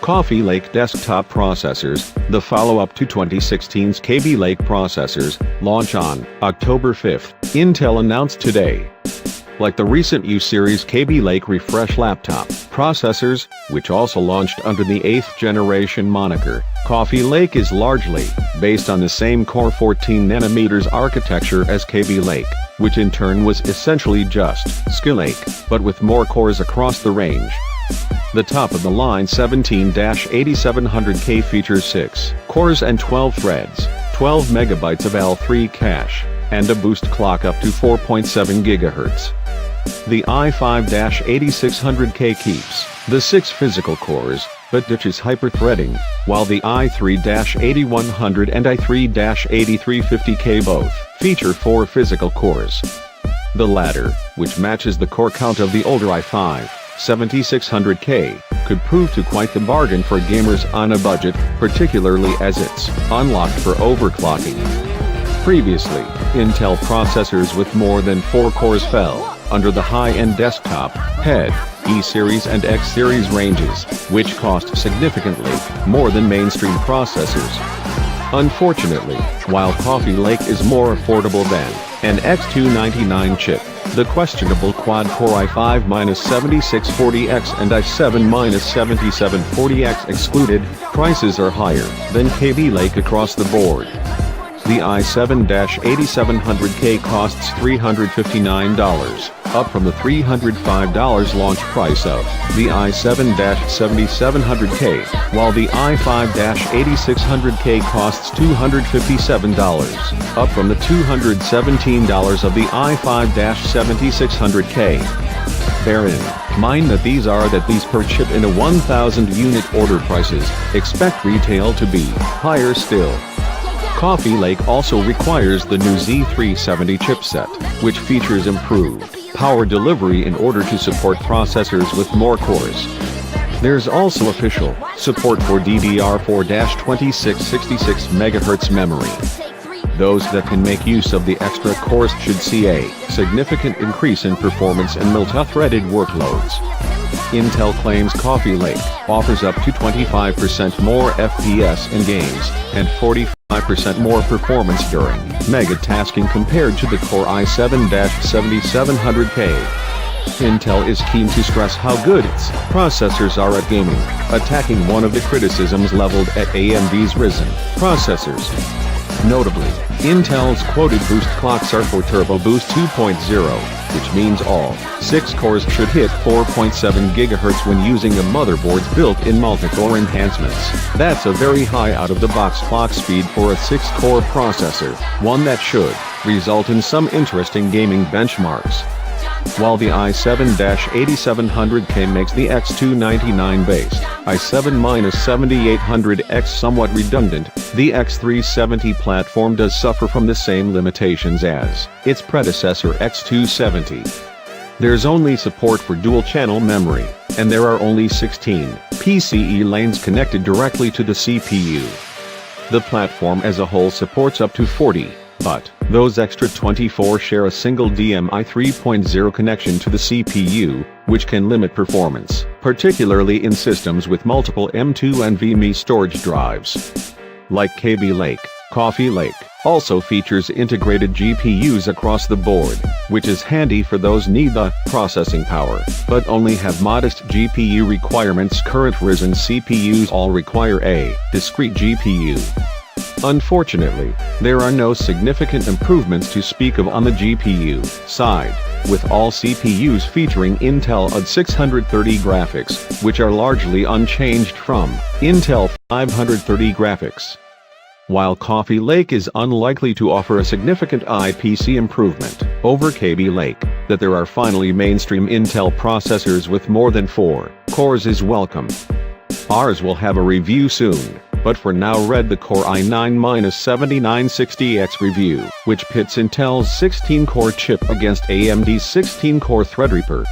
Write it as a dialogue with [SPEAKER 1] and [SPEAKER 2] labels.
[SPEAKER 1] Kaby Lake desktop processors, the follow-up to 2016's Kaby Lake processors, launch on October 5th, Intel announced today. Like the recent U-series Kaby Lake Refresh laptop processors, which also launched under the 8th generation moniker, Kaby Lake is largely based on the same Core 14nm architecture as Kaby Lake, which in turn was essentially just Skylake, but with more cores across the range. The top-of-the-line 17-8700K features 6 cores and 12 threads, 12 MB of L3 cache, and a boost clock up to 4.7 GHz. The i5-8600K keeps the 6 physical cores, but ditches hyperthreading, while the i3-8100 and i3-8350K both feature 4 physical cores. The latter, which matches the core count of the older i5-7600K, could prove to quite the bargain for gamers on a budget, particularly as it's unlocked for overclocking. Previously, Intel processors with more than 4 cores fell under the high-end desktop, head, E-series and X-series ranges, which cost significantly more than mainstream processors. Unfortunately, while Kaby Lake is more affordable than an X299 chip, the questionable quad-core i5-7640X and i7-7740X excluded, prices are higher than Kaby Lake across the board. The i7-8700K costs $359, up from the $305 launch price of the i7-7700K, while the i5-8600K costs $257, up from the $217 of the i5-7600K. Bear in mind that these per chip in a 1,000 unit order prices. Expect retail to be higher still. Kaby Lake also requires the new Z370 chipset, which features improved power delivery in order to support processors with more cores. There's also official support for DDR4-2666 MHz memory. Those that can make use of the extra cores should see a significant increase in performance in multi-threaded workloads. Intel claims Kaby Lake offers up to 25% more FPS in games, and 45% more performance during megatasking compared to the Core i7-7700K. Intel is keen to stress how good its processors are at gaming, attacking one of the criticisms leveled at AMD's Ryzen processors. Notably, Intel's quoted boost clocks are for Turbo Boost 2.0, which means all 6 cores should hit 4.7 GHz when using a motherboard's built-in multi-core enhancements. That's a very high out-of-the-box clock speed for a 6-core processor, one that should result in some interesting gaming benchmarks. While the i7-8700K makes the X299-based i7-7800X somewhat redundant, the X370 platform does suffer from the same limitations as its predecessor X270. There's only support for dual-channel memory, and there are only 16 PCIe lanes connected directly to the CPU. The platform as a whole supports up to 40. But those extra 24 share a single DMI 3.0 connection to the CPU, which can limit performance, particularly in systems with multiple M2 and NVMe storage drives. Like Kaby Lake, Kaby Lake also features integrated GPUs across the board, which is handy for those need the processing power, but only have modest GPU requirements. Current Ryzen CPUs all require a discrete GPU. Unfortunately, there are no significant improvements to speak of on the GPU side, with all CPUs featuring Intel UD630 graphics, which are largely unchanged from Intel 530 graphics. While Kaby Lake is unlikely to offer a significant IPC improvement over Kaby Lake, that there are finally mainstream Intel processors with more than 4 cores is welcome. Ours will have a review soon. But for now, read the Core i9-7960X review, which pits Intel's 16-core chip against AMD's 16-core Threadripper.